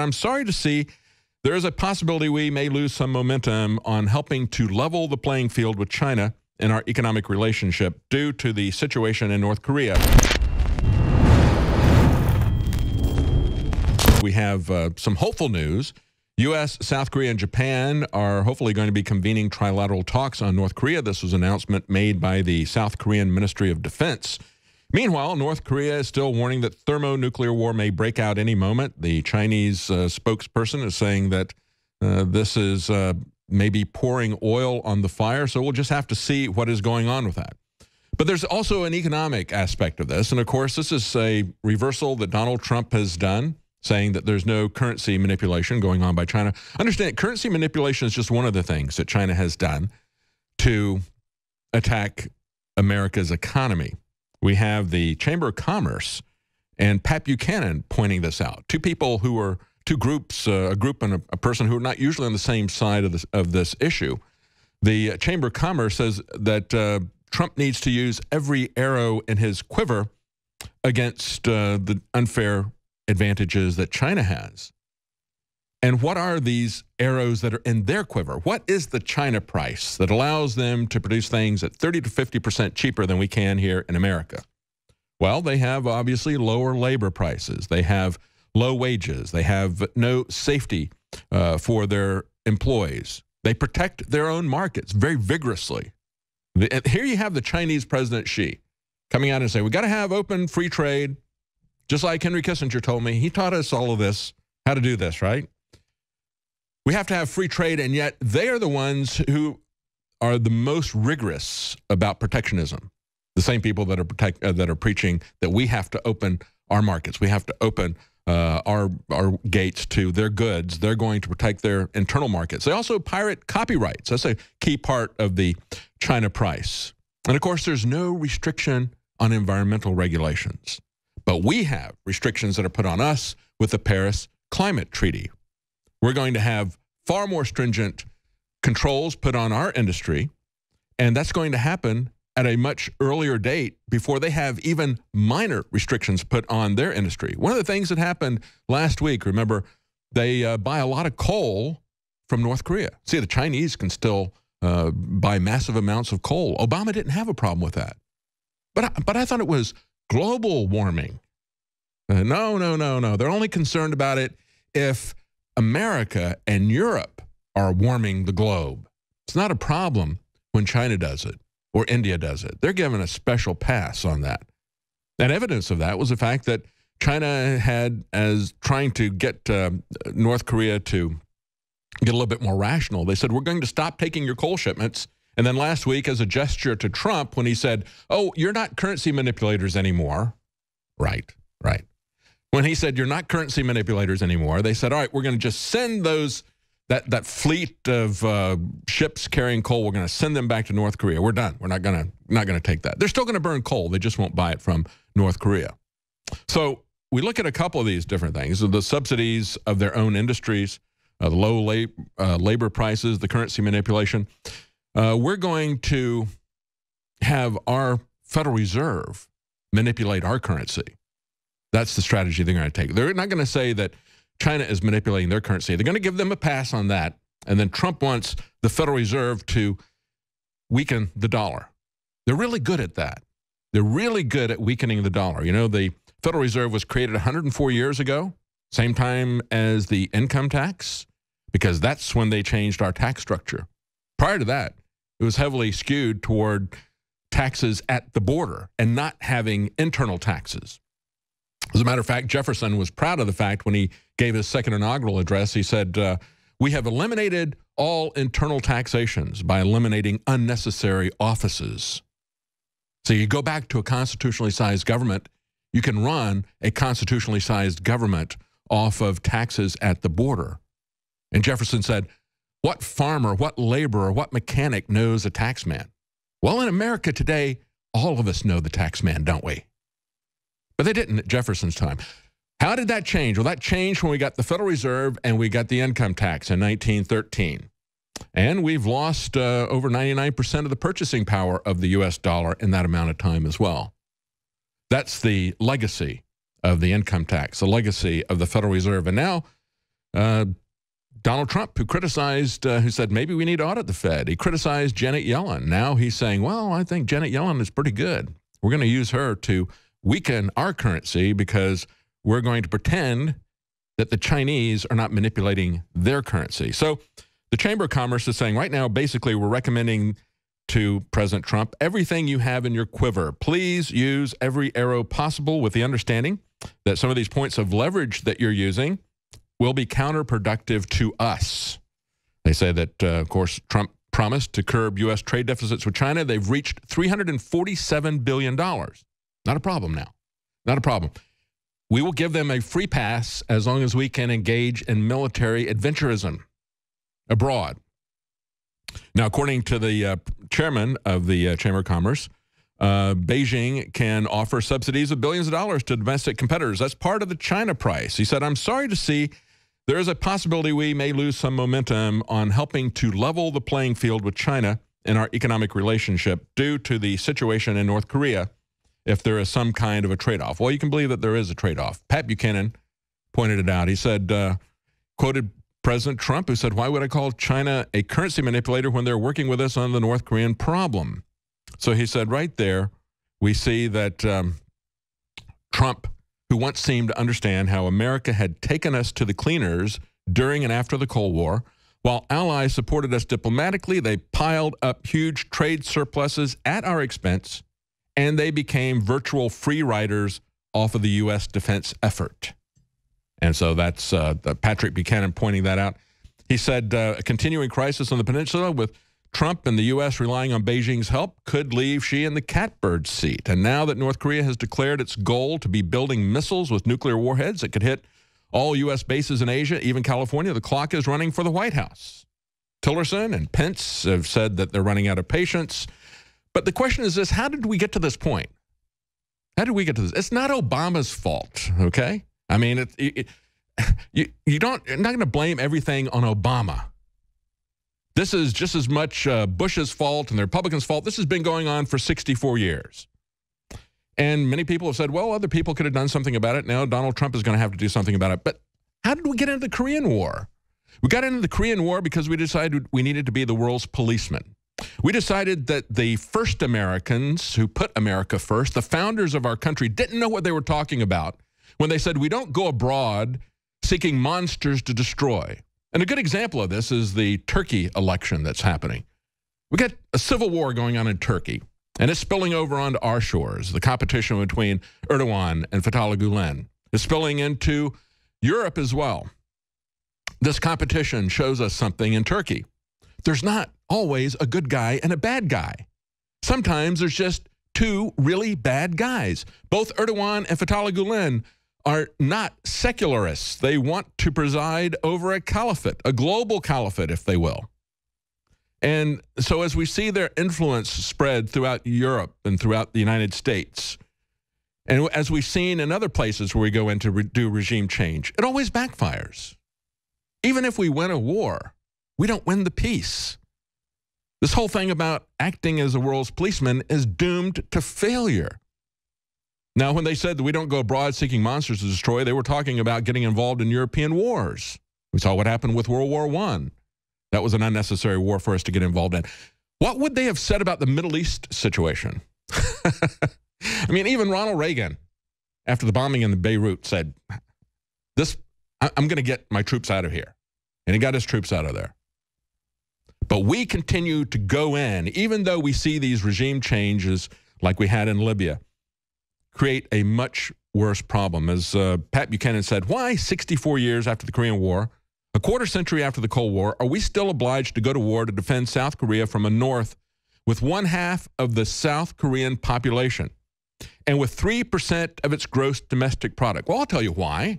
I'm sorry to see there is a possibility we may lose some momentum on helping to level the playing field with China in our economic relationship due to the situation in North Korea. We have some hopeful news. U.S., South Korea, and Japan are hopefully going to be convening trilateral talks on North Korea. This was an announcement made by the South Korean Ministry of Defense. Meanwhile, North Korea is still warning that thermonuclear war may break out any moment. The Chinese spokesperson is saying that this is maybe pouring oil on the fire, so we'll just have to see what is going on with that. But there's also an economic aspect of this, and of course, this is a reversal that Donald Trump has done, saying that there's no currency manipulation going on by China. Understand, currency manipulation is just one of the things that China has done to attack America's economy. We have the Chamber of Commerce and Pat Buchanan pointing this out. Two people who are, two groups, a group and a person who are not usually on the same side of this issue. The Chamber of Commerce says that Trump needs to use every arrow in his quiver against the unfair advantages that China has. And what are these arrows that are in their quiver? What is the China price that allows them to produce things at 30 to 50% cheaper than we can here in America? Well, they have obviously lower labor prices. They have low wages. They have no safety for their employees. They protect their own markets very vigorously. Here you have the Chinese President Xi coming out and saying, we got to have open free trade, just like Henry Kissinger told me. He taught us all of this, how to do this, right? We have to have free trade, and yet they are the ones who are the most rigorous about protectionism. The same people that are preaching that we have to open our markets. We have to open our gates to their goods. They're going to protect their internal markets. They also pirate copyrights. That's a key part of the China price. And of course, there's no restriction on environmental regulations. But we have restrictions that are put on us with the Paris Climate Treaty. We're going to have far more stringent controls put on our industry, and that's going to happen at a much earlier date before they have even minor restrictions put on their industry. One of the things that happened last week, remember, they buy a lot of coal from North Korea. See, the Chinese can still buy massive amounts of coal. Obama didn't have a problem with that. But I thought it was global warming. No. They're only concerned about it if America and Europe are warming the globe. It's not a problem when China does it or India does it. They're given a special pass on that. And evidence of that was the fact that China had, as trying to get North Korea to get a little bit more rational, they said, we're going to stop taking your coal shipments. And then last week, as a gesture to Trump, when he said, oh, you're not currency manipulators anymore. Right. When he said, you're not currency manipulators anymore, they said, all right, we're going to just send that fleet of ships carrying coal, we're going to send them back to North Korea. We're done. We're not going to take that. They're still going to burn coal. They just won't buy it from North Korea. So we look at a couple of these different things, the subsidies of their own industries, the low labor prices, the currency manipulation. We're going to have our Federal Reserve manipulate our currency. That's the strategy they're going to take. They're not going to say that China is manipulating their currency. They're going to give them a pass on that. And then Trump wants the Federal Reserve to weaken the dollar. They're really good at that. They're really good at weakening the dollar. You know, the Federal Reserve was created 104 years ago, same time as the income tax, because that's when they changed our tax structure. Prior to that, it was heavily skewed toward taxes at the border and not having internal taxes. As a matter of fact, Jefferson was proud of the fact when he gave his second inaugural address, he said, we have eliminated all internal taxations by eliminating unnecessary offices. So you go back to a constitutionally sized government, you can run a constitutionally sized government off of taxes at the border. And Jefferson said, what farmer, what laborer, what mechanic knows a tax man? Well, in America today, all of us know the tax man, don't we? But they didn't at Jefferson's time. How did that change? Well, that changed when we got the Federal Reserve and we got the income tax in 1913. And we've lost over 99% of the purchasing power of the U.S. dollar in that amount of time as well. That's the legacy of the income tax, the legacy of the Federal Reserve. And now Donald Trump, who said maybe we need to audit the Fed. He criticized Janet Yellen. Now he's saying, well, I think Janet Yellen is pretty good. We're going to use her to weaken our currency because we're going to pretend that the Chinese are not manipulating their currency. So the Chamber of Commerce is saying right now, basically, we're recommending to President Trump, everything you have in your quiver, please use every arrow possible with the understanding that some of these points of leverage that you're using will be counterproductive to us. They say that, of course, Trump promised to curb U.S. trade deficits with China. They've reached $347 billion. Not a problem now. Not a problem. We will give them a free pass as long as we can engage in military adventurism abroad. Now, according to the chairman of the Chamber of Commerce, Beijing can offer subsidies of billions of dollars to domestic competitors. That's part of the China price. He said, I'm sorry to see there is a possibility we may lose some momentum on helping to level the playing field with China in our economic relationship due to the situation in North Korea if there is some kind of a trade-off. Well, you can believe that there is a trade-off. Pat Buchanan pointed it out. He said, quoted President Trump, who said, why would I call China a currency manipulator when they're working with us on the North Korean problem? So he said right there, we see that Trump, who once seemed to understand how America had taken us to the cleaners during and after the Cold War, while allies supported us diplomatically, they piled up huge trade surpluses at our expense, and they became virtual free riders off of the U.S. defense effort. And so that's Patrick Buchanan pointing that out. He said a continuing crisis on the peninsula with Trump and the U.S. relying on Beijing's help could leave Xi in the catbird seat. And now that North Korea has declared its goal to be building missiles with nuclear warheads that could hit all U.S. bases in Asia, even California, the clock is running for the White House. Tillerson and Pence have said that they're running out of patience. But the question is this, how did we get to this point? How did we get to this? It's not Obama's fault, okay? I mean, you're not going to blame everything on Obama. This is just as much Bush's fault and the Republicans' fault. This has been going on for 64 years. And many people have said, well, other people could have done something about it. Now Donald Trump is going to have to do something about it. But how did we get into the Korean War? We got into the Korean War because we decided we needed to be the world's policeman. We decided that the first Americans who put America first, the founders of our country, didn't know what they were talking about when they said we don't go abroad seeking monsters to destroy. And a good example of this is the Turkey election that's happening. We got a civil war going on in Turkey, and it's spilling over onto our shores. The competition between Erdogan and Fethullah Gulen is spilling into Europe as well. This competition shows us something in Turkey. There's not always a good guy and a bad guy. Sometimes there's just two really bad guys. Both Erdogan and Fethullah Gulen are not secularists. They want to preside over a caliphate, a global caliphate, if they will. And so as we see their influence spread throughout Europe and throughout the United States, and as we've seen in other places where we go in to do regime change, it always backfires. Even if we win a war, we don't win the peace. This whole thing about acting as a world's policeman is doomed to failure. Now, when they said that we don't go abroad seeking monsters to destroy, they were talking about getting involved in European wars. We saw what happened with World War I. That was an unnecessary war for us to get involved in. What would they have said about the Middle East situation? I mean, even Ronald Reagan, after the bombing in Beirut, said, I'm going to get my troops out of here. And he got his troops out of there. But we continue to go in, even though we see these regime changes like we had in Libya, create a much worse problem. As Pat Buchanan said, why 64 years after the Korean War, a quarter century after the Cold War, are we still obliged to go to war to defend South Korea from a north with 1/2 of the South Korean population and with 3% of its gross domestic product? Well, I'll tell you why.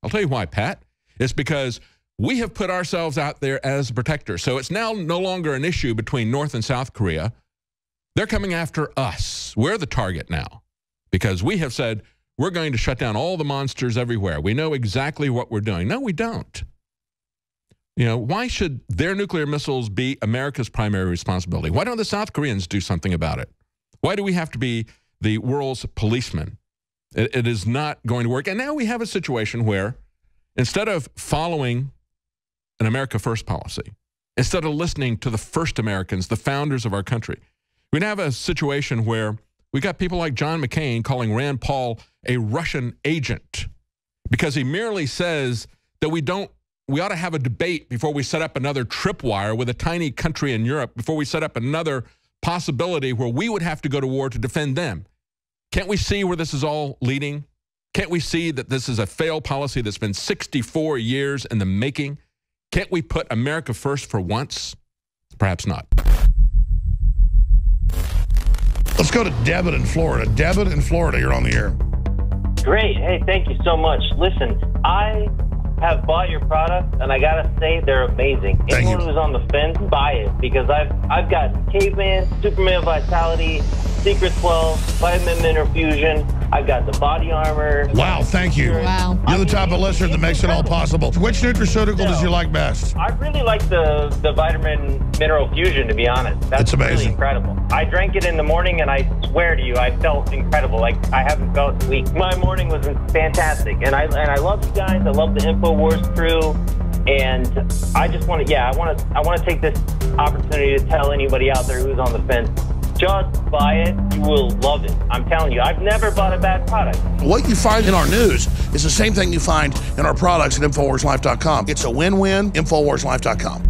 I'll tell you why, Pat. It's because we have put ourselves out there as a protector. So it's now no longer an issue between North and South Korea. They're coming after us. We're the target now because we have said we're going to shut down all the monsters everywhere. We know exactly what we're doing. No, we don't. You know, why should their nuclear missiles be America's primary responsibility? Why don't the South Koreans do something about it? Why do we have to be the world's policeman? It is not going to work. And now we have a situation where instead of following an America First policy instead of listening to the first Americans, the founders of our country. We'd have a situation where we got people like John McCain calling Rand Paul a Russian agent because he merely says that we ought to have a debate before we set up another tripwire with a tiny country in Europe, before we set up another possibility where we would have to go to war to defend them. Can't we see where this is all leading? Can't we see that this is a failed policy that's been 64 years in the making? Can't we put America first for once? Perhaps not. Let's go to Devin in Florida. Devin in Florida, you're on the air. Great. Hey, thank you so much. Listen, I have bought your product, and I gotta say they're amazing. Anyone who's on the fence, buy it, because I've got Caveman, Superman Vitality, Secret 12, Vitamin Mineral Fusion. I've got the body armor. Wow, thank you. Wow. You're the type of listener that makes it all possible. Which nutraceutical does you like best? I really like the Vitamin Mineral Fusion, to be honest. That's amazing. Really incredible. I drank it in the morning, and I swear to you, I felt incredible. Like I haven't felt in weeks. My morning was fantastic, and I love you guys. I love the InfoWars crew, and I just want to, I want to take this opportunity to tell anybody out there who's on the fence. Just buy it. You will love it. I'm telling you, I've never bought a bad product. What you find in our news is the same thing you find in our products at InfoWarsLife.com. It's a win-win. InfoWarsLife.com.